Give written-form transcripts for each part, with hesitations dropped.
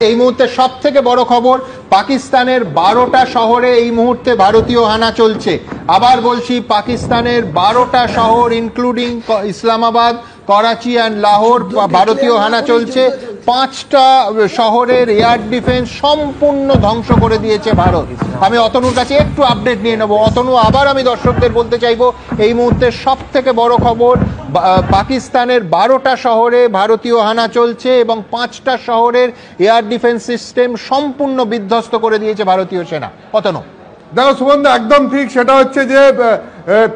এই মুহূর্তে সব থেকে বড় খবর, পাকিস্তানের 12টা শহরে এই মুহূর্তে ভারতীয় হানা চলছে। আবার বলছি, পাকিস্তানের 12টা শহর ইনক্লুডিং ইসলামাবাদ, করাচি অ্যান্ড লাহোর ভারতীয় হানা চলছে। 5টা শহরের এয়ার ডিফেন্স সম্পূর্ণ ধ্বংস করে দিয়েছে ভারত। আমি অতনুর কাছে একটু আপডেট নিয়ে নেব। অতনু, আবার আমি দর্শকদের বলতে চাইবো, এই মুহূর্তে সব থেকে বড় খবর, পাকিস্তানের 12টা শহরে ভারতীয় হানা চলছে এবং 5টা শহরের এয়ার ডিফেন্স সিস্টেম সম্পূর্ণ বিধ্বস্ত করে দিয়েছে ভারতীয় সেনা। অতনু, দেখো সুবন্ধু, একদম ঠিক। সেটা হচ্ছে যে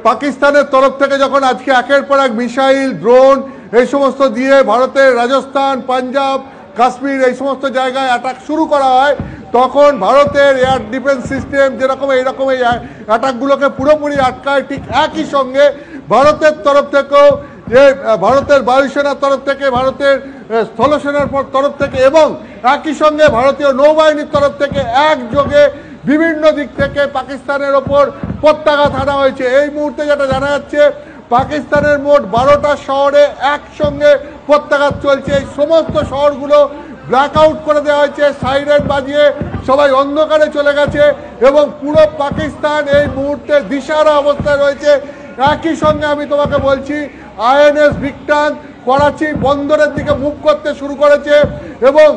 পাকিস্তানের তরফ থেকে যখন আজকে একের পর এক মিসাইল, ড্রোন এই সমস্ত দিয়ে ভারতের রাজস্থান, পাঞ্জাব, কাশ্মীর এই সমস্ত জায়গায় অ্যাটাক শুরু করা হয়, তখন ভারতের এয়ার ডিফেন্স সিস্টেম যেরকম এইরকম এই অ্যাটাকগুলোকে পুরোপুরি আটকায়। ঠিক একই সঙ্গে ভারতের তরফ থেকেও, যে ভারতের বায়ুসেনার তরফ থেকে, ভারতের স্থলসেনার তরফ থেকে এবং একই সঙ্গে ভারতীয় নৌবাহিনীর তরফ থেকে একযোগে বিভিন্ন দিক থেকে পাকিস্তানের ওপর প্রত্যাঘাত হানা হয়েছে। এই মুহূর্তে যেটা জানা যাচ্ছে, পাকিস্তানের মোট 12টা শহরে একসঙ্গে প্রত্যাঘাত চলছে। এই সমস্ত শহরগুলো ব্ল্যাকআউট করে দেওয়া হয়েছে, সাইরেন বাজিয়ে সবাই অন্ধকারে চলে গেছে এবং পুরো পাকিস্তান এই মুহূর্তে দিশাহারা অবস্থায় রয়েছে। একই সঙ্গে আমি তোমাকে বলছি, INS ভিক্টান করাচি বন্দরের দিকে মুভ করতে শুরু করেছে এবং